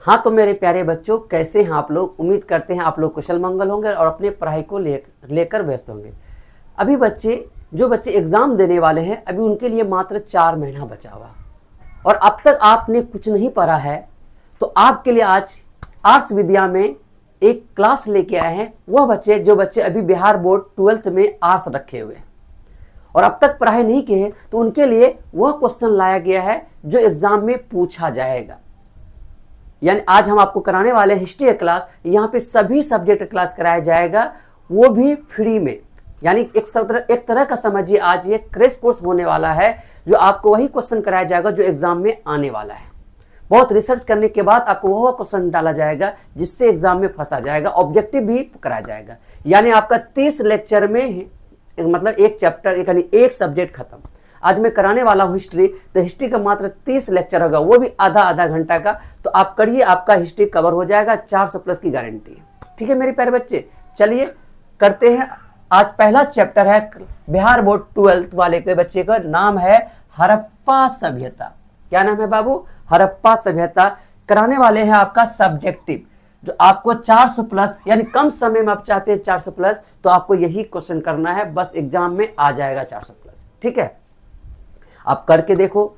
हाँ तो मेरे प्यारे बच्चों, कैसे हैं आप लोग? उम्मीद करते हैं आप लोग कुशल मंगल होंगे और अपनी पढ़ाई को लेकर व्यस्त होंगे। अभी जो बच्चे एग्ज़ाम देने वाले हैं, अभी उनके लिए मात्र 4 महीना बचा हुआ और अब तक आपने कुछ नहीं पढ़ा है, तो आपके लिए आज आर्ट्स विद्या में एक क्लास लेके आए हैं। जो बच्चे अभी बिहार बोर्ड 12th में आर्ट्स रखे हुए हैं और अब तक पढ़ाई नहीं की है, तो उनके लिए वह क्वेश्चन लाया गया है जो एग्जाम में पूछा जाएगा। यानी आज हम आपको कराने वाले हिस्ट्री क्लास, यहाँ पे सभी सब्जेक्ट क्लास कराया जाएगा, वो भी फ्री में। यानी एक तरह का समझिए, आज ये क्रैश कोर्स होने वाला है जो आपको वही क्वेश्चन कराया जाएगा जो एग्जाम में आने वाला है। बहुत रिसर्च करने के बाद आपको वह क्वेश्चन डाला जाएगा जिससे एग्जाम में फंसा जाएगा, ऑब्जेक्टिव भी कराया जाएगा। यानी आपका 30 लेक्चर में मतलब एक चैप्टर यानी एक सब्जेक्ट खत्म। आज मैं कराने वाला हूँ हिस्ट्री, तो हिस्ट्री का मात्र 30 लेक्चर होगा, वो भी आधा घंटा का। तो आप करिए, आपका हिस्ट्री कवर हो जाएगा, 400 प्लस की गारंटी है। ठीक है मेरे प्यारे बच्चे, चलिए करते हैं। आज पहला चैप्टर है बिहार बोर्ड 12th वाले के बच्चे का, नाम है हड़प्पा सभ्यता। क्या नाम है बाबू? हड़प्पा सभ्यता। कराने वाले हैं आपका सब्जेक्टिव, जो आपको 400 प्लस, यानी कम समय में आप चाहते हैं 400 प्लस, तो आपको यही क्वेश्चन करना है, बस एग्जाम में आ जाएगा 400 प्लस। ठीक है, आप करके देखो।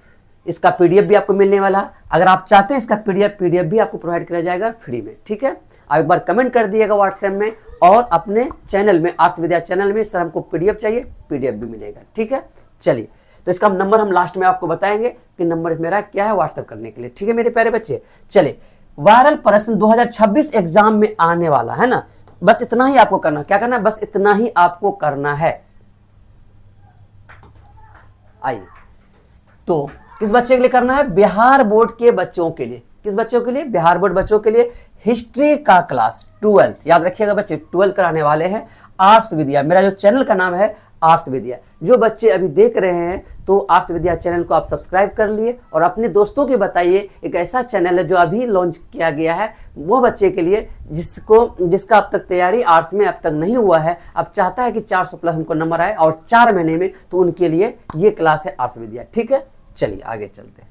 इसका पीडीएफ भी आपको मिलने वाला, अगर आप चाहते हैं इसका पीडीएफ भी आपको प्रोवाइड किया जाएगा फ्री में। ठीक है, आप एक बार कमेंट कर दिएगा व्हाट्सएप में और अपने चैनल में, आर्ट्स विद्या चैनल में, सर हमको पीडीएफ चाहिए, पीडीएफ भी मिलेगा। ठीक है, चलिए, तो इसका नंबर हम लास्ट में आपको बताएंगे कि नंबर मेरा क्या है व्हाट्सएप करने के लिए। ठीक है मेरे प्यारे बच्चे, चलिए। वायरल प्रश्न 2026 एग्जाम में आने वाला है ना, बस इतना ही आपको करना। क्या करना है? बस इतना ही आपको करना है। आइए, तो किस बच्चे के लिए करना है? बिहार बोर्ड के बच्चों के लिए। किस बच्चों के लिए? बिहार बोर्ड बच्चों के लिए हिस्ट्री का क्लास 12th। याद रखिएगा बच्चे, 12th कराने वाले हैं आर्ट्स विद्या। मेरा जो चैनल का नाम है आर्ट्स विद्या। जो बच्चे अभी देख रहे हैं तो आर्ट्स विद्या चैनल को आप सब्सक्राइब कर लिए और अपने दोस्तों को बताइए। एक ऐसा चैनल है जो अभी लॉन्च किया गया है, वो बच्चे के लिए जिसका अब तक तैयारी आर्ट्स में अब तक नहीं हुआ है, अब चाहता है कि 400 प्लस हमको नंबर आए और 4 महीने में, तो उनके लिए ये क्लास है आर्ट्स विद्या। ठीक है, चलिए आगे चलते हैं।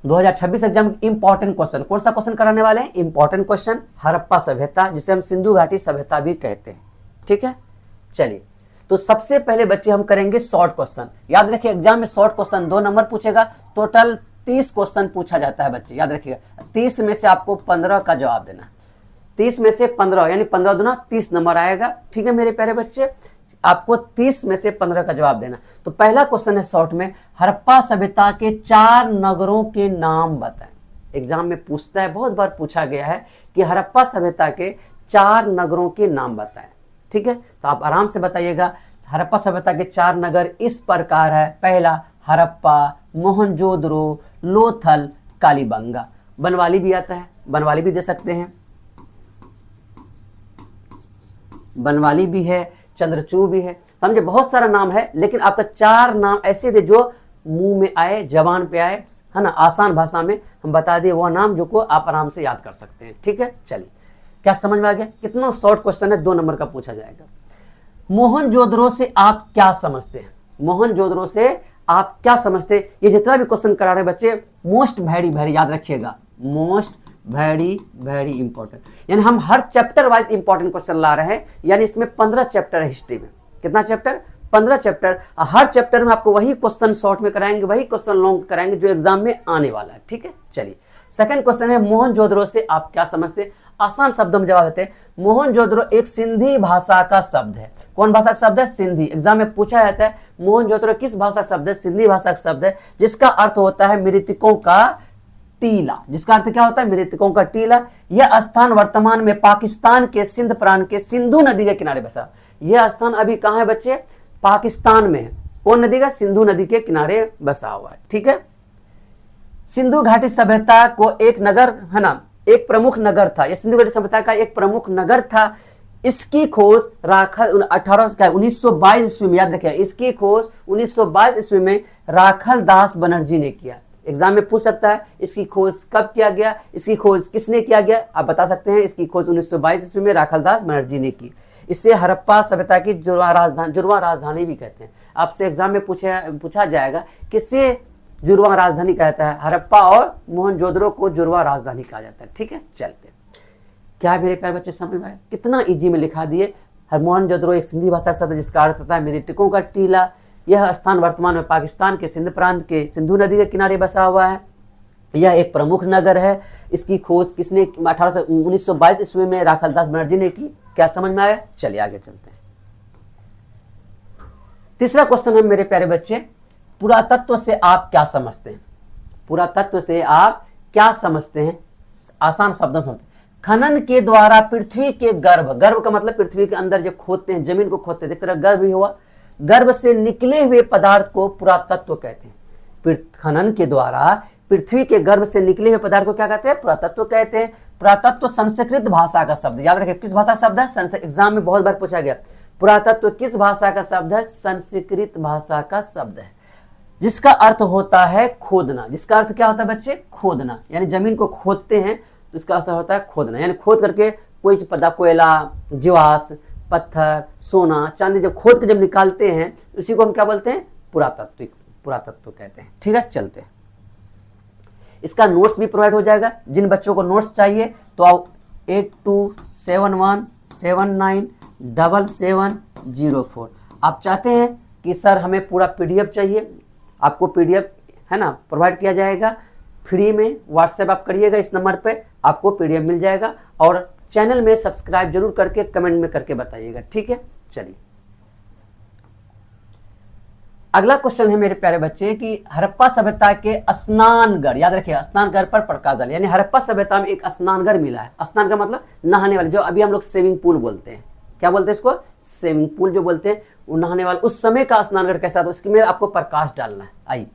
2026 एग्जाम इंपॉर्टेंट क्वेश्चन, कौन सा क्वेश्चन कराने वाले हैं? इंपॉर्टेंट क्वेश्चन, हड़प्पा सभ्यता, जिसे हम सिंधु घाटी सभ्यता भी कहते हैं। ठीक है, चलिए, तो सबसे पहले बच्चे हम करेंगे शॉर्ट क्वेश्चन। याद रखिए, एग्जाम में शॉर्ट क्वेश्चन 2 नंबर पूछेगा। टोटल 30 क्वेश्चन पूछा जाता है बच्चे, याद रखिएगा। 30 में से आपको 15 का जवाब देना। 30 में से 15, यानी 15 दूना 30 नंबर आएगा। ठीक है मेरे प्यारे बच्चे, आपको 30 में से 15 का जवाब देना। तो पहला क्वेश्चन है शॉर्ट में, हड़प्पा सभ्यता के 4 नगरों के नाम बताएं। एग्जाम में पूछता है, बहुत बार पूछा गया है कि हड़प्पा सभ्यता के 4 नगरों के नाम बताएं। ठीक है, तो आप आराम से बताइएगा। हड़प्पा सभ्यता के 4 नगर इस प्रकार है। पहला हड़प्पा, मोहनजोदड़ो, लोथल, कालीबंगा। बनवाली भी आता है, बनवाली भी दे सकते हैं, बनवाली भी है, चंद्रचूड़ भी है। समझे, बहुत सारा नाम है, लेकिन आपका 4 नाम ऐसे दे जो मुंह में आए, जबान पे आए, है ना, आसान भाषा में हम बता दिए वह नाम जो को आप आराम से याद कर सकते हैं। ठीक है, चलिए, क्या समझ में आ गया? कितना शॉर्ट क्वेश्चन है, 2 नंबर का पूछा जाएगा। मोहनजोदड़ो से आप क्या समझते हैं? मोहनजोदड़ो से आप क्या समझते हैं? ये जितना भी क्वेश्चन करा रहे बच्चे, मोस्ट वेरी याद रखिएगा, मोस्ट वेरी इंपॉर्टेंट। यानी हम हर चैप्टर वाइज इंपॉर्टेंट क्वेश्चन ला रहे हैं। यानी इसमें 15 चैप्टर है हिस्ट्री में। कितना चैप्टर? 15 चैप्टर। हर चैप्टर में आपको वही क्वेश्चन शॉर्ट में कराएंगे, वही क्वेश्चन लॉन्ग कराएंगे जो एग्जाम में आने वाला है। ठीक है, चलिए, सेकंड क्वेश्चन है, मोहनजोदड़ो से आप क्या समझते हैं? आसान शब्दों में जवाब देते हैं। मोहनजोदड़ो एक सिंधी भाषा का शब्द है। कौन भाषा का शब्द है? सिंधी। एग्जाम में पूछा जाता है मोहनजोदड़ो किस भाषा का शब्द है? सिंधी भाषा का शब्द है, जिसका अर्थ होता है मृतकों का टीला। जिसका अर्थ क्या होता है? मृतकों का टीला। यह स्थान वर्तमान में पाकिस्तान के सिंध प्रांत के सिंधु नदी के किनारे बसा। यह स्थान अभी कहां है बच्चे? पाकिस्तान में है। कौन नदी का? सिंधु नदी के किनारे बसा हुआ है। ठीक है, सिंधु घाटी सभ्यता को एक नगर, है ना, एक प्रमुख नगर था। यह सिंधु घाटी सभ्यता का एक प्रमुख नगर था। इसकी खोज 1922 ईस्वी में, याद रखिए, इसकी खोज 1922 ईस्वी में राखल दास बनर्जी ने किया। एग्जाम में पूछ सकता है इसकी खोज कब किया गया, इसकी खोज किसने किया गया, आप बता सकते हैं। इसकी खोज 1922 ईस्वी में राखलदास बनर्जी ने की। इससे हड़प्पा सभ्यता की जुड़वा राजधानी भी कहते हैं। आपसे एग्जाम में पूछा जाएगा किससे जुड़वा राजधानी कहता है। हड़प्पा और मोहनजोदड़ो को जुड़वा राजधानी कहा जाता है। ठीक है, चलते। क्या मेरे प्यारे बच्चे समझ में आए? कितना इजी में लिखा दिए। मोहनजोदड़ो एक सिंधी भाषा का शब्द जिसका अर्थ होता है मृतकों का टीला। यह स्थान वर्तमान में पाकिस्तान के सिंध प्रांत के सिंधु नदी के किनारे बसा हुआ है। यह एक प्रमुख नगर है। इसकी खोज किसने 1922 ईस्वी में राखालदास बनर्जी ने की। क्या समझ में आया? चलिए आगे चलते हैं। तीसरा क्वेश्चन है मेरे प्यारे बच्चे, पुरातत्व से आप क्या समझते हैं? पुरातत्व से आप क्या समझते हैं? आसान शब्दों में खनन के द्वारा पृथ्वी के गर्भ, गर्भ का मतलब पृथ्वी के अंदर जो खोदते हैं, जमीन को खोदते हैं, एक तरह गर्भ ही हुआ, गर्भ से निकले हुए पदार्थ को पुरातत्व कहते हैं। खनन के द्वारा पृथ्वी के गर्भ से निकले हुए पदार्थ को क्या कहते हैं? पुरातत्व कहते हैं। पुरातत्व संस्कृत भाषा का शब्द, याद रखें किस भाषा का शब्द है? एग्जाम में बहुत बार पूछा गया, पुरातत्व किस भाषा का शब्द है? संस्कृत भाषा का शब्द है, जिसका अर्थ होता है खोदना। जिसका अर्थ क्या होता है बच्चे? खोदना। यानी जमीन को खोदते हैं तो इसका असर होता है खोदना, यानी खोद करके कोई पदार्थ, कोयला, जीवाश्म, पत्थर, सोना, चांदी जब खोद के जब निकालते हैं उसी को हम क्या बोलते हैं? पुरातत्व, पुरातत्व कहते हैं। ठीक है, चलते हैं। इसका नोट्स भी प्रोवाइड हो जाएगा। जिन बच्चों को नोट्स चाहिए तो आओ 8271797704। आप चाहते हैं कि सर हमें पूरा पीडीएफ चाहिए, आपको पीडीएफ है ना प्रोवाइड किया जाएगा फ्री में। व्हाट्सएप आप करिएगा, इस नंबर पे आपको पीडीएफ मिल जाएगा। और चैनल में सब्सक्राइब जरूर करके कमेंट में करके बताइएगा। ठीक है, चलिए अगला क्वेश्चन है मेरे प्यारे बच्चे कि हड़प्पा सभ्यता के स्नानघर, याद रखिए स्नानघर पर प्रकाश डालें। यानी हड़प्पा सभ्यता में एक स्नानघर मिला है। स्नानघर मतलब नहाने वाले, जो अभी हम लोग स्विमिंग पूल बोलते हैं। क्या बोलते हैं इसको? स्विमिंग पूल जो बोलते हैं, वो नहाने वाले। उस समय का स्नानघर कैसा था उसकी में आपको प्रकाश डालना है। आइए,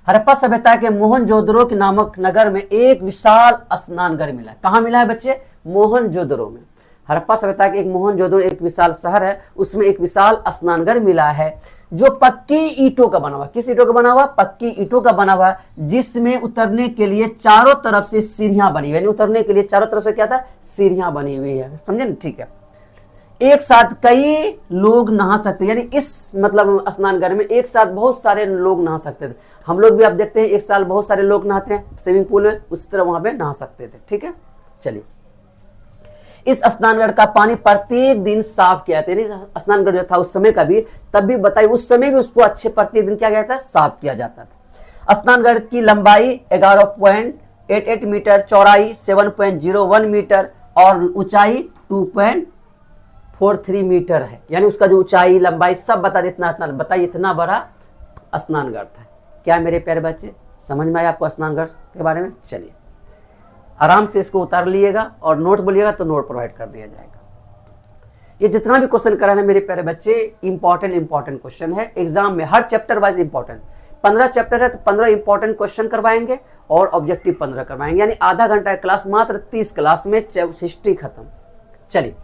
हड़प्पा सभ्यता के मोहनजोदड़ो के नामक नगर में एक विशाल स्नानघर मिला। कहाँ मिला है बच्चे? मोहनजोदड़ो में। हड़प्पा सभ्यता के एक मोहनजोदड़ो एक विशाल शहर है, उसमें एक विशाल स्नानघर मिला है जो पक्की ईंटों का बना हुआ। किस ईंटों का बना हुआ? पक्की ईंटों का बना हुआ, जिसमें उतरने के लिए चारों तरफ से सीढ़ियां बनी हुई। यानी उतरने के लिए चारों तरफ से क्या था? सीढ़ियां बनी हुई है। समझे ना? ठीक है। एक साथ कई लोग नहा सकते, यानी इस मतलब स्नानघर में एक साथ बहुत सारे लोग नहा सकते थे। हम लोग भी आप देखते हैं एक साल बहुत सारे लोग नहाते हैं स्विमिंग पूल में, उस तरह वहां पे नहा सकते थे। ठीक है, चलिए। इस स्नानघर का पानी प्रत्येक दिन साफ किया जाता है। स्नानघर जो था उस समय का भी, तब भी बताइए उस समय भी उसको अच्छे प्रत्येक दिन क्या गया था? साफ किया जाता था। स्नानघर की लंबाई 11.88 मीटर, चौड़ाई 7.01 मीटर और ऊंचाई 2.43 मीटर है। यानी उसका जो ऊंचाई लंबाई सब बता दे, इतना बताइए, इतना बड़ा स्नानघर था। क्या मेरे प्यारे बच्चे समझ में आया आपको स्नानघर के बारे में? चलिए आराम से इसको उतार लिएगा और नोट बोलिएगा तो नोट प्रोवाइड कर दिया जाएगा। ये जितना भी क्वेश्चन कराना मेरे प्यारे बच्चे इंपॉर्टेंट क्वेश्चन है। एग्जाम में हर चैप्टर वाइज इंपॉर्टेंट, 15 चैप्टर है तो 15 इंपॉर्टेंट क्वेश्चन करवाएंगे और ऑब्जेक्टिव 15 करवाएंगे। यानी आधा घंटा क्लास, मात्र 30 क्लास में हिस्ट्री खत्म। चलिए,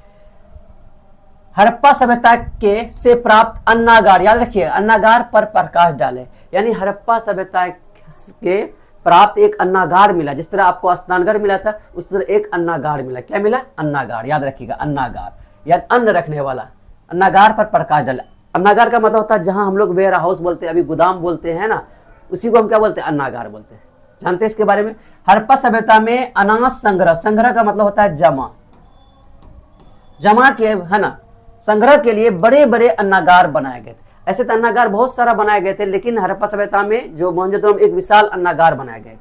हड़प्पा सभ्यता के से प्राप्त अन्नागार, याद रखिए अन्नागार पर प्रकाश डाले। यानी हड़प्पा सभ्यता के प्राप्त एक अन्नागार मिला। जिस तरह आपको स्नानघर मिला था उस तरह एक अन्नागार मिला। क्या मिला? अन्नागार। याद रखिएगा अन्नागार, यानी अन्न रखने वाला। अन्नागार पर प्रकाश डाला। अन्नागार का मतलब होता है जहां हम लोग वेयर हाउस बोलते हैं, अभी गोदाम बोलते हैं ना, उसी को हम क्या बोलते हैं? अन्नागार बोलते हैं। जानते हैं इसके बारे में? हड़प्पा सभ्यता में अनाज संग्रह, संग्रह का मतलब होता है जमा, जमा के है ना, संग्रह के लिए बड़े बड़े अन्नागार बनाए गए थे। ऐसे तो अन्नागार बहुत सारा बनाए गए थे, लेकिन हड़प्पा सभ्यता में जो मोहनजोदड़ो में एक विशाल अन्नागार बनाए गए थे।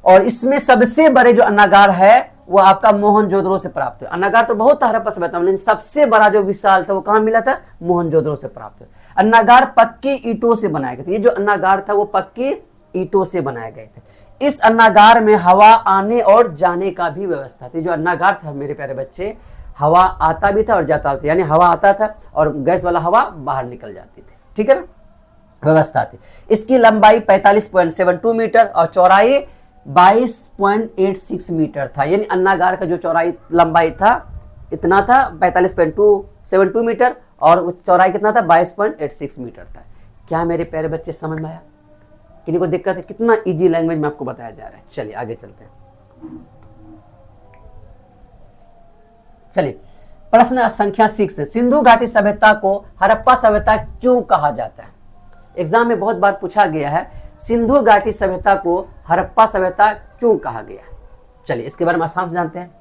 और इसमें सबसे बड़े जो अन्नागार है वो आपका मोहनजोदड़ो से प्राप्त हुआ। अन्नागार तो बहुत था हड़प्पा सभ्यता में, लेकिन सबसे बड़ा जो विशाल था वो कहाँ मिला था? मोहनजोदड़ो से प्राप्त हुआ। अन्नागार पक्की ईंटों से बनाए गए थे। ये जो अन्नागार था वो पक्की ईंटों से बनाए गए थे। इस अन्नागार में हवा आने और जाने का भी व्यवस्था थी। जो अन्नागार था मेरे प्यारे बच्चे, हवा आता भी था और जाता था, यानी हवा आता था और गैस वाला हवा बाहर निकल जाती थी। ठीक है ना? व्यवस्था थी। इसकी लंबाई 45.72 मीटर और चौड़ाई 22.86 मीटर था। यानी अन्नागार का जो चौड़ाई लंबाई था इतना था 45.72 मीटर और चौड़ाई कितना था? 22.86 मीटर था। क्या मेरे प्यारे बच्चे समझ में आया? किसी को दिक्कत है? कितना इजी लैंग्वेज में आपको बताया जा रहा है। चलिए आगे चलते हैं। चलिए प्रश्न संख्या 6, सिंधु घाटी सभ्यता को हड़प्पा सभ्यता क्यों कहा जाता है? एग्जाम में बहुत बार पूछा गया है। सिंधु घाटी सभ्यता को हड़प्पा सभ्यता क्यों कहा गया? चलिए इसके बारे में आसान से जानते हैं।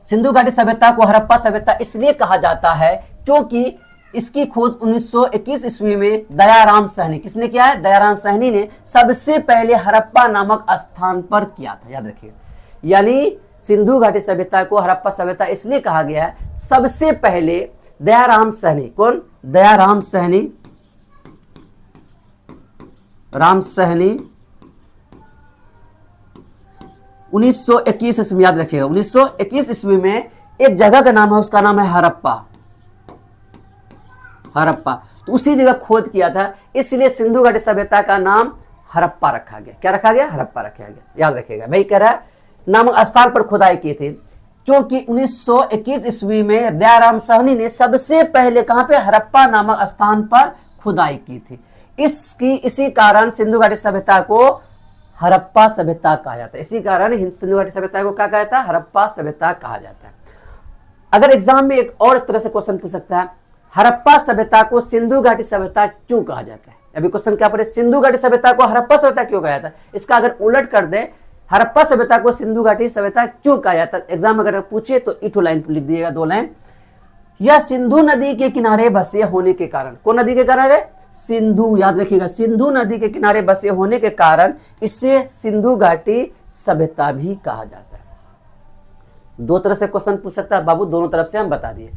सिंधु घाटी सभ्यता को हड़प्पा सभ्यता इसलिए कहा जाता है क्योंकि इसकी खोज 1921 ईस्वी में दयाराम सहनी, किसने किया है? दयाराम सहनी ने सबसे पहले हड़प्पा नामक स्थान पर किया था, याद रखिएगा। यानी सिंधु घाटी सभ्यता को हड़प्पा सभ्यता इसलिए कहा गया है, सबसे पहले दयाराम सहनी, कौन? दयाराम सहनी, राम सहनी 1921 ईस्वी, याद रखिएगा 1921 ईस्वी में एक जगह का नाम है, उसका नाम है हड़प्पा। हड़प्पा, तो उसी जगह खोद किया था, इसलिए सिंधु घाटी सभ्यता का नाम हड़प्पा रखा गया। क्या रखा गया? हड़प्पा रखा गया, याद रखिएगा। भाई कह रहा है नामक स्थान पर खुदाई की थी क्योंकि 1921 ईस्वी में दयाराम सहनी ने सबसे पहले कहां पे? हड़प्पा नामक स्थान पर खुदाई की थी। इसी कारण सिंधु घाटी सभ्यता को हड़प्पा सभ्यता कहा जाता है। इसी कारण सिंधु घाटी सभ्यता को क्या कहा जाता है? हड़प्पा सभ्यता कहा जाता है। अगर एग्जाम में एक और तरह से क्वेश्चन पूछ सकता है, हड़प्पा सभ्यता को सिंधु घाटी सभ्यता क्यों कहा जाता है? अभी क्वेश्चन क्या पड़े? सिंधु घाटी सभ्यता को हड़प्पा सभ्यता क्यों कहा जाता है? इसका अगर उलट कर दे, हड़प्पा सभ्यता को सिंधु घाटी सभ्यता क्यों कहा जाता है, एग्जाम अगर पूछे तो इटो लाइन लिख दिएगा, 2 लाइन। यह सिंधु नदी के किनारे बसे होने के कारण, कौन नदी के किनारे? सिंधु, याद रखिएगा, सिंधु नदी के किनारे बसे होने के कारण इसे सिंधु घाटी सभ्यता भी कहा जाता है। 2 तरह से क्वेश्चन पूछ सकता है बाबू, दोनों तरफ से हम बता दिए।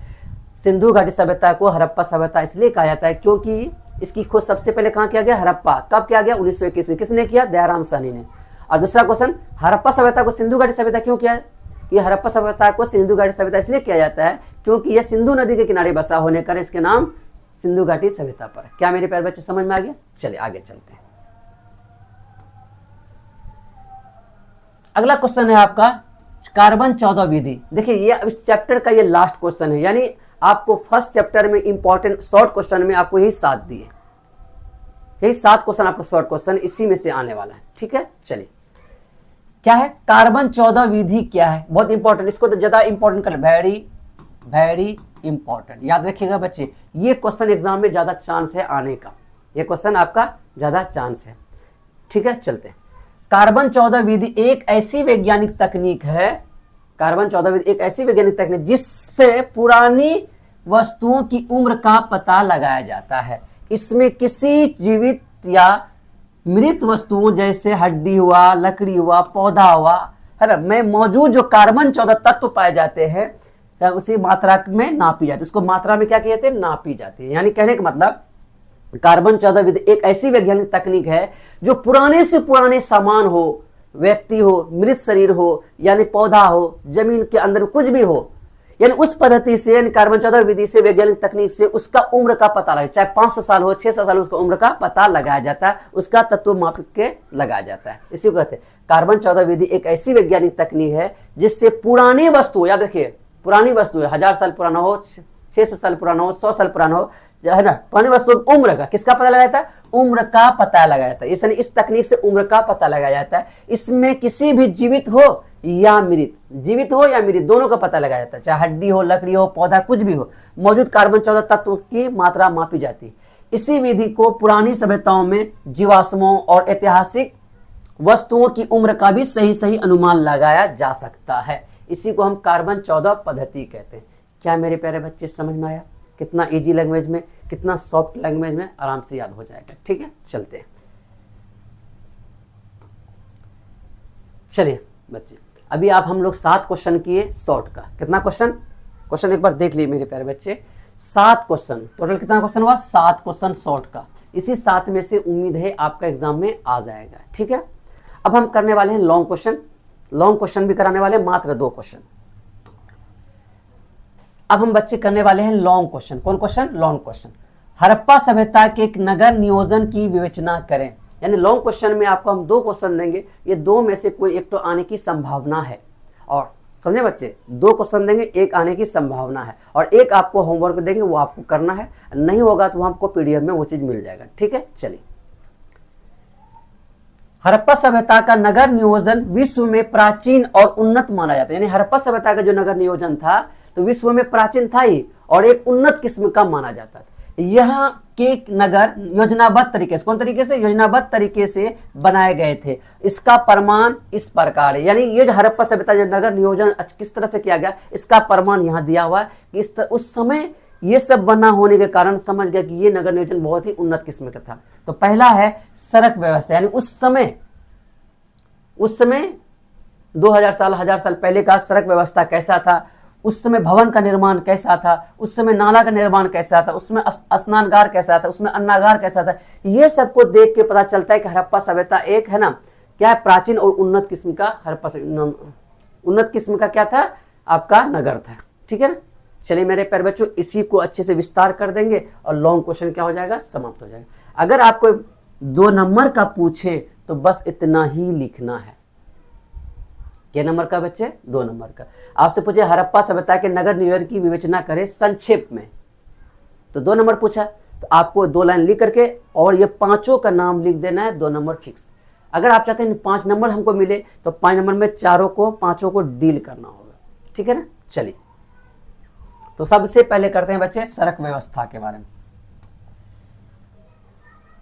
सिंधु घाटी सभ्यता को हड़प्पा सभ्यता इसलिए कहा जाता है क्योंकि इसकी खोज सबसे पहले कहां किया गया? हड़प्पा। कब किया गया? 1921 में। किसने किया? दयाराम सहनी ने। और दूसरा क्वेश्चन, हड़प्पा सभ्यता को सिंधु घाटी सभ्यता क्यों किया? ये हड़प्पा सभ्यता को सिंधु घाटी सभ्यता इसलिए किया जाता है क्योंकि यह सिंधु नदी के किनारे बसा होने कर इसके नाम सिंधु घाटी सभ्यता पर है। क्या मेरे प्यारे बच्चे समझ में आ गया? चलिए आगे चलते हैं। अगला क्वेश्चन है आपका कार्बन 14 विधि। देखिए ये इस चैप्टर का ये लास्ट क्वेश्चन है, यानी आपको फर्स्ट चैप्टर में इंपॉर्टेंट शॉर्ट क्वेश्चन में आपको यही 7 दिए, यही 7 क्वेश्चन आपको शॉर्ट क्वेश्चन इसी में से आने वाला है। ठीक है, चलिए क्या है कार्बन 14 विधि? क्या है? बहुत इंपॉर्टेंट, इसको तो ज्यादा इंपॉर्टेंट कर, वेरी इंपॉर्टेंट, याद रखिएगा बच्चे। ये क्वेश्चन एग्जाम में ज्यादा चांस है आने का, ये क्वेश्चन आपका ज्यादा चांस है। ठीक है, चलते हैं। कार्बन 14 विधि एक ऐसी वैज्ञानिक तकनीक है, कार्बन 14 विधि एक ऐसी वैज्ञानिक तकनीक जिससे पुरानी वस्तुओं की उम्र का पता लगाया जाता है। इसमें किसी जीवित या मृत वस्तुओं जैसे हड्डी हुआ, लकड़ी हुआ, पौधा हुआ, है ना, में मौजूद जो कार्बन 14 तत्व पाए जाते हैं उसी मात्रा में नापी जाती है। उसको मात्रा में क्या कहते हैं? नापी जाती है। यानी कहने का मतलब कार्बन 14 विधि एक ऐसी वैज्ञानिक तकनीक है जो पुराने से पुराने सामान हो, व्यक्ति हो, मृत शरीर हो, यानी पौधा हो, जमीन के अंदर कुछ भी हो, यानी उस पद्धति से, यानी कार्बन 14 विधि से, वैज्ञानिक तकनीक से उसका उम्र का पता लगा, चाहे 500 साल हो, 600 साल हो, उसका उम्र का पता लगाया जाता है, उसका तत्व माप के लगाया जाता है। इसी को कहते हैं कार्बन 14 विधि एक ऐसी वैज्ञानिक तकनीक है जिससे पुरानी वस्तु, याद रखिए पुरानी वस्तु है, 1000 साल पुराना हो, 600 साल पुराना हो, 100 साल पुराना हो, है ना, पुरानी वस्तु उम्र का किसका पता लगाया जाता है? उम्र का पता लगाया जाता है। इसलिए इस तकनीक से उम्र का पता लगाया जाता है। इसमें किसी भी जीवित हो या मृत, जीवित हो या मृत, दोनों का पता लगाया जाता है, चाहे हड्डी हो, लकड़ी हो, पौधा कुछ भी हो, मौजूद कार्बन 14 तत्व की मात्रा मापी जाती है। इसी विधि को पुरानी सभ्यताओं में जीवाश्मों और ऐतिहासिक वस्तुओं की उम्र का भी सही अनुमान लगाया जा सकता है। इसी को हम कार्बन 14 पद्धति कहते हैं। क्या मेरे प्यारे बच्चे समझ में आया? कितना इजी लैंग्वेज में, कितना सॉफ्ट लैंग्वेज में आराम से याद हो जाएगा। ठीक है, चलते हैं। चलिए बच्चे, अभी आप हम लोग 7 क्वेश्चन किए शॉर्ट का। कितना क्वेश्चन एक बार देख लिए मेरे प्यारे बच्चे, 7 क्वेश्चन टोटल। कितना क्वेश्चन हुआ? 7 क्वेश्चन शॉर्ट का। इसी 7 में से उम्मीद है आपका एग्जाम में आ जाएगा। ठीक है, अब हम करने वाले हैं लॉन्ग क्वेश्चन। लॉन्ग क्वेश्चन भी कराने वाले, मात्र 2 क्वेश्चन। अब हम बच्चे करने वाले हैं लॉन्ग क्वेश्चन। कौन क्वेश्चन? Long question. हड़प्पा सभ्यता के एक नगर नियोजन की विवेचना करें। यानी लॉन्ग क्वेश्चन में आपको हम 2 क्वेश्चन देंगे, ये 2 में से कोई एक तो आने की संभावना है। और समझे बच्चे, 2 क्वेश्चन देंगे, एक आने की संभावना है, और एक आपको होमवर्क देंगे, वो आपको करना है। नहीं होगा तो हमको पीडीएफ में वो चीज मिल जाएगा। ठीक है, चलिए। हड़प्पा सभ्यता का नगर नियोजन विश्व में प्राचीन और उन्नत माना जाता है। यानी हड़प्पा सभ्यता का जो नगर नियोजन था तो विश्व में प्राचीन था ही और एक उन्नत किस्म का माना जाता था। यहाँ के नगर योजनाबद्ध तरीके से, कौन तरीके से, योजनाबद्ध तरीके से बनाए गए थे। इसका प्रमाण इस प्रकार है, यानी ये जो हड़प्पा सभ्यता जो नगर नियोजन किस तरह से किया गया, इसका प्रमाण यहाँ दिया हुआ है कि उस समय ये सब बना होने के कारण समझ गया कि ये नगर नियोजन बहुत ही उन्नत किस्म का था। तो पहला है सड़क व्यवस्था, यानी उस समय 2000 साल 1000 साल पहले का सड़क व्यवस्था कैसा था, उस समय भवन का निर्माण कैसा था, उस समय नाला का निर्माण कैसा था, उसमें स्नानगार कैसा था, उसमें अन्नागार कैसा था। ये सबको देख के पता चलता है कि हड़प्पा सभ्यता एक है ना क्या है, प्राचीन और उन्नत किस्म का उन्नत किस्म का क्या था, आपका नगर था। ठीक है ना। चलिए मेरे प्यारे बच्चों, इसी को अच्छे से विस्तार कर देंगे और लॉन्ग क्वेश्चन क्या हो जाएगा, समाप्त हो जाएगा। अगर आपको 2 नंबर का पूछे तो बस इतना ही लिखना है। क्या नंबर का बच्चे, 2 नंबर का। आपसे पूछे हड़प्पा सभ्यता के नगर नियोजन की विवेचना करें संक्षेप में, तो 2 नंबर पूछा, तो आपको 2 लाइन लिख करके और ये 5 का नाम लिख देना है, 2 नंबर फिक्स। अगर आप चाहते हैं 5 नंबर हमको मिले तो 5 नंबर में 5 को डील करना होगा। ठीक है ना। चलिए, तो सबसे पहले करते हैं बच्चे सड़क व्यवस्था के बारे में।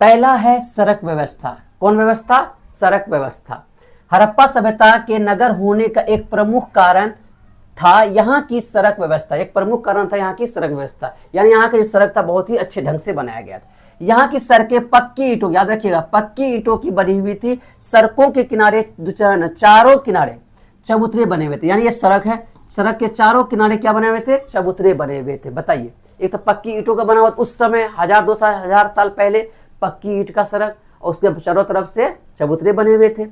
पहला है सड़क व्यवस्था। कौन व्यवस्था, सड़क व्यवस्था। हड़प्पा सभ्यता के नगर होने का एक प्रमुख कारण था यहाँ की सड़क व्यवस्था। एक प्रमुख कारण था यहाँ की सड़क व्यवस्था, यानी यहाँ का जो सड़क था बहुत ही अच्छे ढंग से बनाया गया था। यहाँ की सड़कें पक्की ईंटों, याद रखिएगा, पक्की ईंटों की बनी हुई थी। सड़कों के किनारे चारों किनारे चबूतरे बने हुए थे, यानी ये सड़क है, सड़क के चारों किनारे क्या बने हुए थे, चबूतरे बने हुए थे। बताइए, एक तो पक्की ईंटों का बना हुआ, उस समय 1000 साल पहले पक्की ईंट का सड़क और उसके चारों तरफ से चबूतरे बने हुए थे।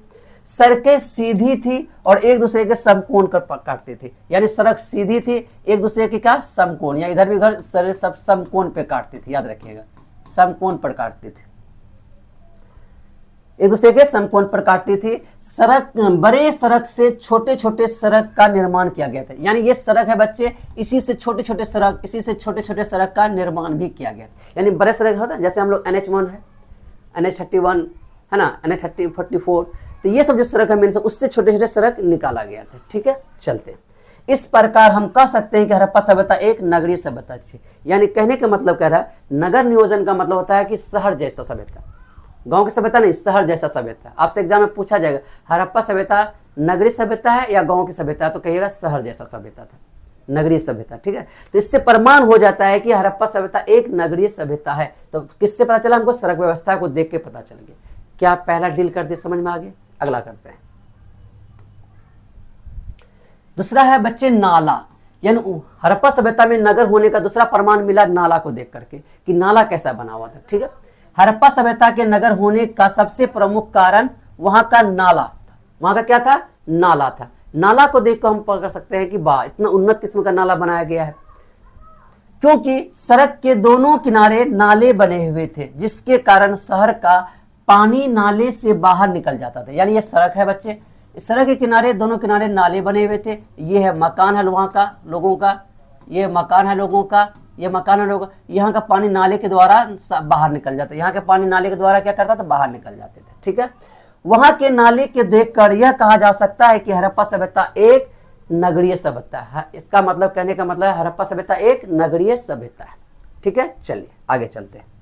सड़कें सीधी थी और एक दूसरे के समकोण कर काटती थी, यानी सड़क सीधी थी, एक दूसरे के क्या समकोण, या इधर भी घर सब समकोण पे काटती थी। याद रखिएगा, समकोण पर काटती थी, एक दूसरे के समकोण पर काटती थी। सड़क, बड़े सड़क से छोटे छोटे सड़क का निर्माण किया गया था, यानी ये सड़क है बच्चे, इसी से छोटे छोटे सड़क का निर्माण भी किया गया। यानी बड़े सड़क होता है, जैसे हम लोग NH1 है, NH31 है ना, NH44, तो ये सब जो सड़क है मेरे से उससे छोटे छोटे सड़क निकाला गया था। ठीक है, चलते। इस प्रकार हम कह सकते हैं कि हड़प्पा सभ्यता एक नगरीय सभ्यता थी। यानी कहने का मतलब कह रहा है, नगर नियोजन का मतलब होता है कि शहर जैसा सभ्यता, गांव की सभ्यता नहीं, शहर जैसा सभ्यता। आपसे एग्जाम में पूछा जाएगा हड़प्पा सभ्यता नगरीय सभ्यता है या गांव की सभ्यता, तो कहिएगा शहर जैसा सभ्यता था, नगरीय सभ्यता। ठीक है, तो इससे प्रमाण हो जाता है कि हड़प्पा सभ्यता एक नगरीय सभ्यता है। तो किससे पता चला, हमको सड़क व्यवस्था को देख के पता चल गया। क्या पहला डील कर दे, समझ में आ गया। अगला करते हैं, दूसरा है बच्चे नाला। यानी हड़प्पा सभ्यता में नगर होने का दूसरा प्रमाण मिला नाला को देख करके कि नाला कैसा बना हुआ था। ठीक है, हड़प्पा सभ्यता के नगर होने का सबसे प्रमुख कारण वहां का नाला था। वहां का क्या था, नाला था। नाला को देख कर हम पकड़ सकते हैं कि वाह, इतना उन्नत किस्म का नाला बनाया गया है, क्योंकि सड़क के दोनों किनारे नाले बने हुए थे, जिसके कारण शहर का पानी नाले से बाहर निकल जाता था। यानी ये सड़क है बच्चे, इस सड़क के किनारे दोनों किनारे नाले बने हुए थे। ये है मकान है वहाँ का लोगों का, ये मकान है लोगों का, ये मकान है लोगों का। यहाँ का पानी नाले के द्वारा बाहर निकल जाता है, यहाँ के पानी नाले के द्वारा क्या करता था, बाहर निकल जाते थे। ठीक है, वहाँ के नाले के देखकर यह कहा जा सकता है कि हड़प्पा सभ्यता एक नगरीय सभ्यता है। इसका मतलब, कहने का मतलब है हड़प्पा सभ्यता एक नगरीय सभ्यता है। ठीक है, चलिए आगे चलते हैं।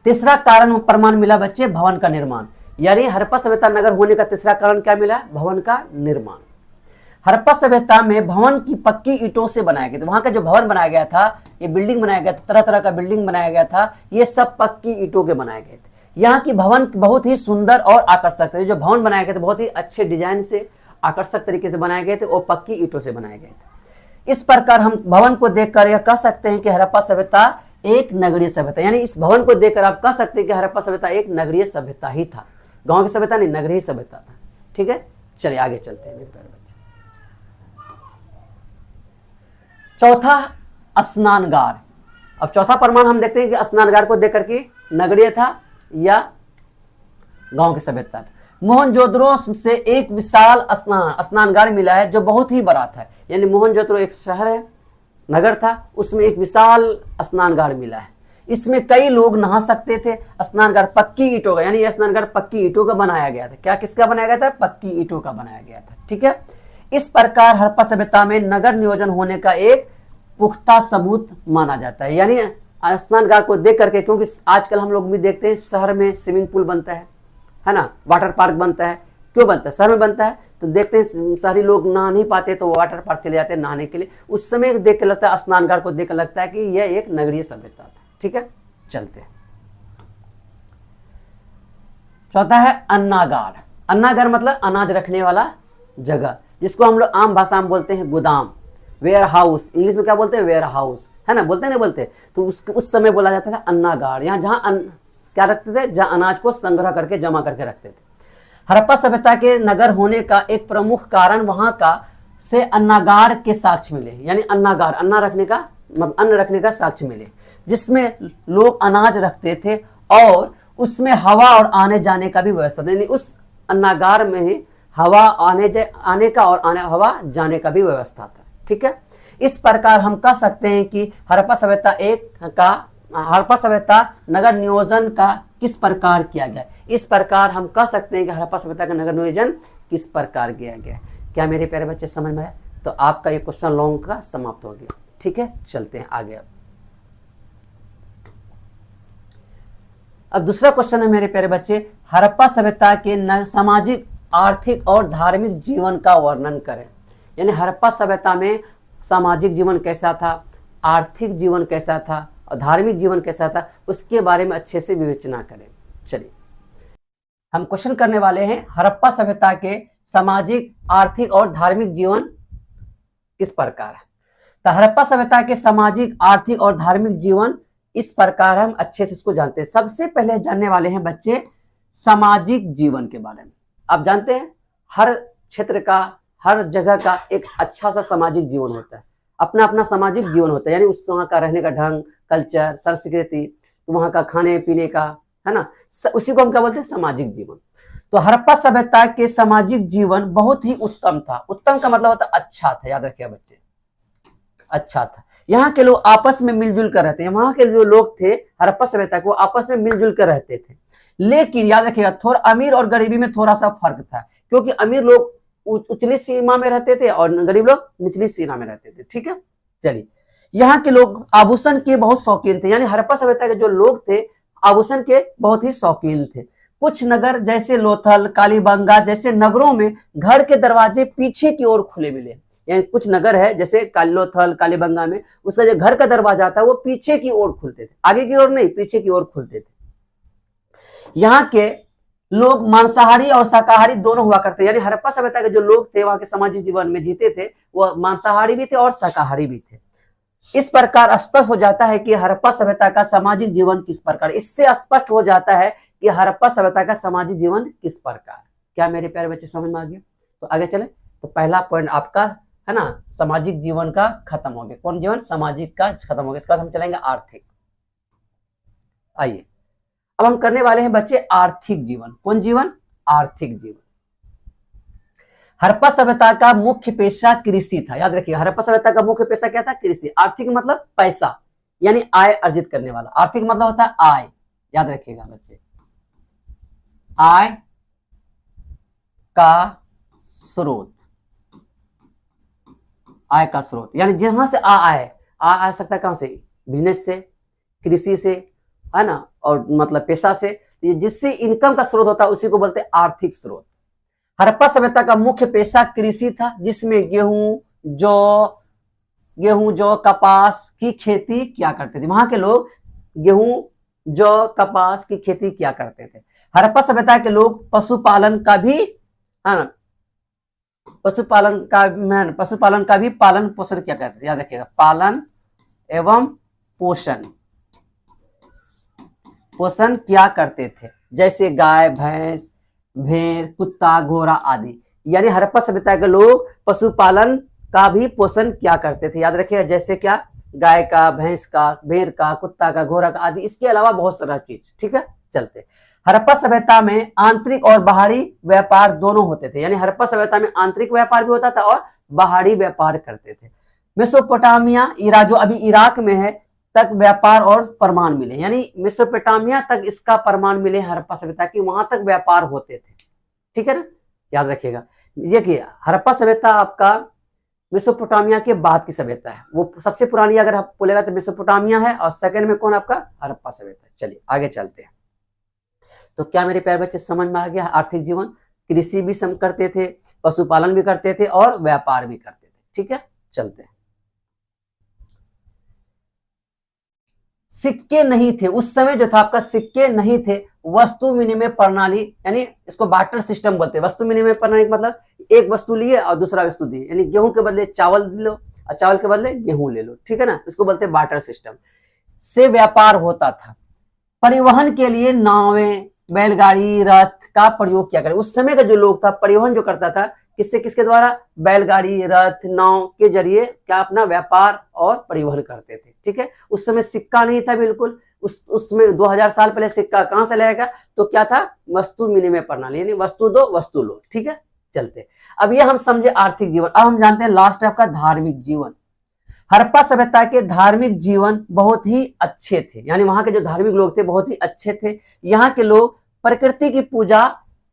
तीसरा कारण प्रमाण मिला बच्चे, भवन का निर्माण। यानी हड़प्पा सभ्यता नगर होने का तीसरा कारण क्या मिला, भवन का निर्माण। हड़प्पा सभ्यता में भवन की पक्की ईंटों से बनाया गया था। वहां का जो भवन बनाया गया था, ये बिल्डिंग बनाया गया था, तरह तरह का बिल्डिंग बनाया गया था, ये सब पक्की ईंटों के बनाए गए थे। यहाँ की भवन बहुत ही सुंदर और आकर्षक थे। जो भवन बनाए गए थे बहुत ही अच्छे डिजाइन से, आकर्षक तरीके से बनाए गए थे और पक्की ईंटों से बनाए गए थे। इस प्रकार हम भवन को देखकर यह कह सकते हैं कि हड़प्पा सभ्यता एक नगरीय सभ्यता। यानी इस भवन को देखकर आप कह सकते हैं कि हड़प्पा सभ्यता एक नगरीय सभ्यता ही था, गांव की सभ्यता नहीं, नगरीय सभ्यता था। ठीक है, चलिए आगे चलते हैं मेरे प्यारे बच्चे। चौथा स्नानगार। अब चौथा प्रमाण हम देखते हैं कि स्नानगार को देख करके नगरीय था या गांव की सभ्यता था। मोहनजोदड़ो से एक विशाल स्नानगार मिला है जो बहुत ही बड़ा था। यानी मोहनजोदड़ो एक शहर है, नगर था, उसमें एक विशाल स्नानगार मिला है। इसमें कई लोग नहा सकते थे। स्नानगार पक्की ईंटों का, यानी यह स्नानगार पक्की ईंटों का बनाया गया था। क्या किसका बनाया गया था, पक्की ईंटों का बनाया गया था। ठीक है, इस प्रकार हड़प्पा सभ्यता में नगर नियोजन होने का एक पुख्ता सबूत माना जाता है। यानी स्नानगार को देख करके, क्योंकि आजकल हम लोग भी देखते हैं शहर में स्विमिंग पूल बनता है ना, वाटर पार्क बनता है। क्यों बनता है? शहर में बनता है तो देखते हैं शहरी लोग नहा नहीं पाते तो वाटर पार्क चले जाते हैं नहाने के लिए। उस समय देख के लगता है, स्नानगार को देख के लगता है कि यह एक नगरीय सभ्यता था। ठीक है, चलते हैं। चौथा है अन्नागार। अन्नागार मतलब अनाज रखने वाला जगह, जिसको हम लोग आम भाषा में बोलते हैं गोदाम, वेयर हाउस। इंग्लिश में क्या बोलते हैं? वेयर हाउस, है ना, बोलते हैं नहीं बोलते? तो उस समय बोला जाता था अन्नागार। यहाँ जहाँ क्या रखते थे? जहाँ अनाज को संग्रह करके जमा करके रखते थे। हड़प्पा सभ्यता के नगर होने का एक प्रमुख कारण वहां का से अन्नागार के साक्ष्य मिले। यानी अन्नागार, अन्न रखने का साक्ष्य मिले, जिसमें लोग अनाज रखते थे और उसमें हवा और आने जाने का भी व्यवस्था था। यानी उस अन्नागार में ही हवा आने का और हवा जाने का भी व्यवस्था था। ठीक है, इस प्रकार हम कह सकते हैं कि हड़प्पा सभ्यता नगर नियोजन का किस प्रकार किया गया। इस प्रकार हम कह सकते हैं कि हड़प्पा सभ्यता का नगर नियोजन किस प्रकार किया गया। क्या मेरे प्यारे बच्चे समझ में आया? तो आपका ये क्वेश्चन लॉन्ग का समाप्त हो गया। ठीक है, चलते हैं आगे। अब दूसरा क्वेश्चन है मेरे प्यारे बच्चे, हड़प्पा सभ्यता के सामाजिक, आर्थिक और धार्मिक जीवन का वर्णन करें। यानी हड़प्पा सभ्यता में सामाजिक जीवन कैसा था, आर्थिक जीवन कैसा था और धार्मिक जीवन कैसा था, उसके बारे में अच्छे से विवेचना करें। चलिए, हम क्वेश्चन करने वाले हैं, हड़प्पा सभ्यता के सामाजिक, आर्थिक और धार्मिक जीवन किस प्रकार है। तो हड़प्पा सभ्यता के सामाजिक, आर्थिक और धार्मिक जीवन इस प्रकार हम अच्छे से इसको जानते हैं। सबसे पहले जानने वाले हैं बच्चे सामाजिक जीवन के बारे में। आप जानते हैं हर क्षेत्र का, हर जगह का एक अच्छा सा सामाजिक जीवन होता है, अपना अपना सामाजिक जीवन होता है। यानी उस वहाँ का रहने का ढंग, कल्चर, संस्कृति, वहाँ का खाने पीने का, है ना, उसी को हम क्या बोलते हैं? सामाजिक जीवन। तो हड़प्पा सभ्यता के सामाजिक जीवन बहुत ही उत्तम था। उत्तम का मतलब होता है अच्छा था, याद रखिए बच्चे, अच्छा था। यहाँ के लोग आपस में मिलजुल कर रहते हैं। वहां के जो लोग थे हड़प्पा सभ्यता के, वो आपस में मिलजुल कर रहते थे। लेकिन याद रखिएगा, थोड़ा अमीर और गरीबी में थोड़ा सा फर्क था, क्योंकि अमीर लोग उचली सीमा में रहते थे और गरीब लोग निचली सीमा में रहते थे। ठीक है, चलिए, यहाँ के लोग आभूषण के बहुत शौकीन थे। यानी हड़प्पा सभ्यता के जो लोग थे आभूषण के बहुत ही शौकीन थे। कुछ नगर जैसे लोथल, कालीबंगा जैसे नगरों में घर के दरवाजे पीछे की ओर खुले मिले। यानी कुछ नगर है जैसे लोथल, कालीबंगा में, उसका जो घर का दरवाजा था वो पीछे की ओर खुलते थे, आगे की ओर नहीं, पीछे की ओर खुलते थे। यहाँ के लोग मांसाहारी और शाकाहारी दोनों हुआ करते। यानी हड़प्पा सभ्यता के जो लोग थे वहां के सामाजिक जीवन में जीते थे, वो मांसाहारी भी थे और शाकाहारी भी थे। इस प्रकार स्पष्ट हो जाता है कि हड़प्पा सभ्यता का सामाजिक जीवन किस प्रकार, इससे स्पष्ट हो जाता है कि हड़प्पा सभ्यता का सामाजिक जीवन किस प्रकार। क्या मेरे प्यारे बच्चे समझ में आ गया? तो आगे चले। तो पहला पॉइंट आपका है ना, सामाजिक जीवन का खत्म हो गया। कौन जीवन? सामाजिक का खत्म हो गया। इसके बाद हम चलेंगे आर्थिक। आइए, अब हम करने वाले हैं बच्चे आर्थिक जीवन। कौन जीवन? आर्थिक जीवन। हड़प्पा सभ्यता का मुख्य पेशा कृषि था। याद रखिए, हड़प्पा सभ्यता का मुख्य पेशा क्या था? कृषि। आर्थिक मतलब पैसा, यानी आय अर्जित करने वाला। आर्थिक मतलब होता है आय, याद रखिएगा बच्चे, आय का स्रोत। आय का स्रोत यानी जहां से आय आ सकता है, कहां से? बिजनेस से, कृषि से, है ना, और मतलब पेशा से, जिससे इनकम का स्रोत होता है उसी को बोलते हैं आर्थिक स्रोत। हड़प्पा सभ्यता का मुख्य पेशा कृषि था, जिसमें गेहूं, जौ, कपास की खेती किया करते थे। वहां के लोग गेहूं, जौ, कपास की खेती किया करते थे। हड़प्पा सभ्यता के लोग पशुपालन का भी, है ना, पशुपालन का भी पालन पोषण किया करते थे। याद रखिएगा, पालन एवं पोषण किया करते थे, जैसे गाय, भैंस, भेड़, कुत्ता, घोड़ा आदि। यानी हड़प्पा सभ्यता के लोग पशुपालन का भी पोषण किया करते थे। याद रखिएगा, जैसे क्या? गाय का, भैंस का, भेड़ का, कुत्ता का, घोड़ा का आदि, इसके अलावा बहुत सारा चीज। ठीक है, चलते। हड़प्पा सभ्यता में आंतरिक और बाहरी व्यापार दोनों होते थे। यानी हड़प्पा सभ्यता में आंतरिक व्यापार भी होता था और बाहरी व्यापार करते थे। मेसोपोटामिया, जो अभी इराक में है, तक व्यापार और प्रमाण मिले। यानी मेसोपोटामिया तक इसका प्रमाण मिले हड़प्पा सभ्यता की, वहां तक व्यापार होते थे। ठीक है ना, याद रखिएगा। ये कि हड़प्पा सभ्यता आपका मेसोपोटामिया के बाद की सभ्यता है। वो सबसे पुरानी अगर आप बोलेगा तो मेसोपोटामिया है, और सेकंड में कौन आपका हड़प्पा सभ्यता। चलिए आगे चलते हैं। तो क्या मेरे प्यारे बच्चे समझ में आ गया? आर्थिक जीवन, कृषि भी सम करते थे, पशुपालन भी करते थे और व्यापार भी करते थे। ठीक है, चलते हैं। सिक्के नहीं थे उस समय, जो था आपका सिक्के नहीं थे। वस्तु विनिमय प्रणाली, यानी इसको बार्टर सिस्टम बोलते हैं। वस्तु विनिमय प्रणाली का मतलब एक वस्तु लिए और दूसरा वस्तु दिए, यानी गेहूं के बदले चावल लो और चावल के बदले गेहूं ले लो। ठीक है ना, इसको बोलते हैं बार्टर सिस्टम। से व्यापार होता था। परिवहन के लिए नावें, बैलगाड़ी, रथ का प्रयोग किया करें। उस समय का जो लोग था परिवहन जो करता था किससे किसके द्वारा? बैलगाड़ी, रथ, नाव के जरिए क्या अपना व्यापार और परिवहन करते थे। ठीक है, उस समय सिक्का नहीं था बिल्कुल। उसमें 2000 साल पहले सिक्का कहां से लाएगा? तो क्या था? वस्तु विनिमय प्रणाली, यानी वस्तु दो वस्तु लो। ठीक है, चलते। अब ये हम समझे आर्थिक जीवन। अब हम जानते हैं लास्ट आपका धार्मिक जीवन। हड़प्पा सभ्यता के धार्मिक जीवन बहुत ही अच्छे थे, यानी वहां के जो धार्मिक लोग थे बहुत ही अच्छे थे। यहाँ के लोग प्रकृति की पूजा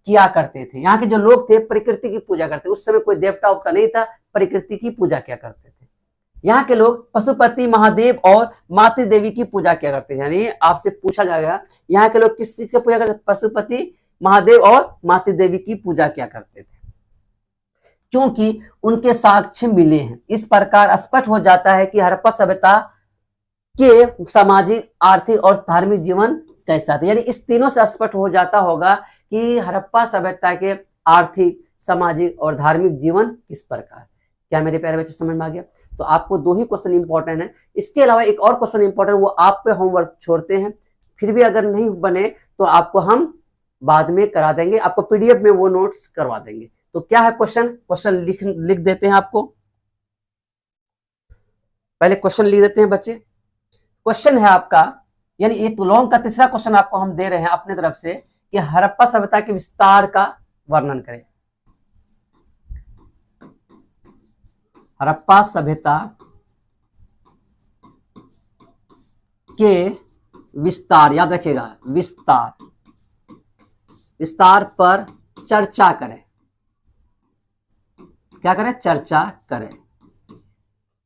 किया करते थे। यहाँ के जो लोग थे प्रकृति की पूजा करते थे। उस समय कोई देवता उपता नहीं था, प्रकृति की पूजा किया करते थे। यहाँ के लोग पशुपति, महादेव और मातृ देवी की पूजा किया करते थे। यानी आपसे पूछा जाएगा यहाँ के लोग किस चीज की पूजा करते थे? पशुपति, महादेव और मातृ देवी की पूजा किया करते थे, क्योंकि उनके साक्ष्य मिले हैं। इस प्रकार स्पष्ट हो जाता है कि हड़प्पा सभ्यता के सामाजिक, आर्थिक और धार्मिक जीवन कैसा था। यानी इस तीनों से स्पष्ट हो जाता होगा कि हड़प्पा सभ्यता के आर्थिक, सामाजिक और धार्मिक जीवन किस प्रकार। क्या मेरे प्यारे बच्चे समझ में आ गया? तो आपको दो ही क्वेश्चन इंपॉर्टेंट है। इसके अलावा एक और क्वेश्चन इंपॉर्टेंट, वो आप पे होमवर्क छोड़ते हैं। फिर भी अगर नहीं बने तो आपको हम बाद में करा देंगे, आपको पीडीएफ में वो नोट्स करवा देंगे। तो क्या है क्वेश्चन लिख देते हैं। आपको पहले क्वेश्चन लिख देते हैं बच्चे। क्वेश्चन है आपका, यानी एक लॉन्ग का तीसरा क्वेश्चन आपको हम दे रहे हैं अपनी तरफ से कि हड़प्पा सभ्यता के विस्तार का वर्णन करें। हड़प्पा सभ्यता के विस्तार, याद रखिएगा विस्तार पर चर्चा करें। क्या करें? चर्चा करें।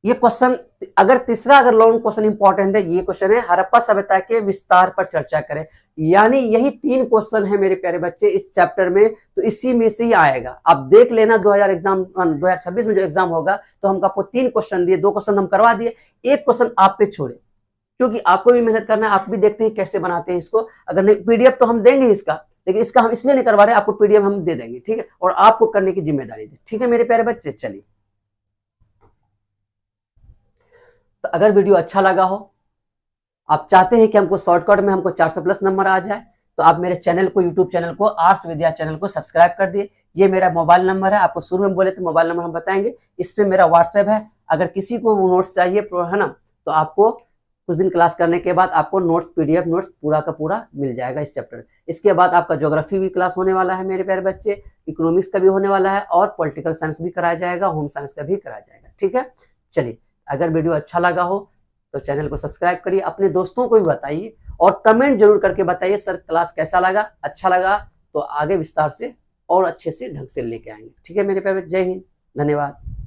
ये क्वेश्चन अगर तीसरा अगर लॉन्ग क्वेश्चन इंपॉर्टेंट है, ये क्वेश्चन है हड़प्पा सभ्यता के विस्तार पर चर्चा करें। यानी यही 3 क्वेश्चन है मेरे प्यारे बच्चे इस चैप्टर में, तो इसी में से ही आएगा। आप देख लेना 2026 में जो एग्जाम होगा तो हम आपको 3 क्वेश्चन दिए, 2 क्वेश्चन हम करवा दिए, 1 क्वेश्चन आप पे छोड़े, क्योंकि आपको भी मेहनत करना है। आप भी देखते हैं कैसे बनाते हैं इसको। अगर नहीं पीडीएफ तो हम देंगे इसका, लेकिन इसका हम इसलिए नहीं करवा रहे, आपको पीडीएफ हम दे देंगे। ठीक है, और आपको करने की जिम्मेदारी दे। ठीक है मेरे प्यारे बच्चे, चलिए। तो अगर वीडियो अच्छा लगा हो, आप चाहते हैं कि हमको शॉर्टकट में हमको 400+ नंबर आ जाए, तो आप मेरे चैनल को, यूट्यूब चैनल को, आर्ट्स विद्या चैनल को सब्सक्राइब कर दिए। ये मेरा मोबाइल नंबर है, आपको शुरू में बोले तो मोबाइल नंबर हम बताएंगे। इस पे मेरा व्हाट्सएप है। अगर किसी को वो नोट्स चाहिए है ना, तो आपको कुछ दिन क्लास करने के बाद आपको नोट्स, पीडीएफ नोट्स पूरा का पूरा मिल जाएगा इस चैप्टर। इसके बाद आपका ज्योग्राफी भी क्लास होने वाला है मेरे प्यारे बच्चे, इकोनॉमिक्स का भी होने वाला है और पॉलिटिकल साइंस भी कराया जाएगा, होम साइंस का भी कराया जाएगा। ठीक है, चलिए। अगर वीडियो अच्छा लगा हो तो चैनल को सब्सक्राइब करिए, अपने दोस्तों को भी बताइए और कमेंट जरूर करके बताइए सर क्लास कैसा लगा। अच्छा लगा तो आगे विस्तार से और अच्छे से ढंग से लेके आएंगे। ठीक है मेरे प्यारे, जय हिंद, धन्यवाद।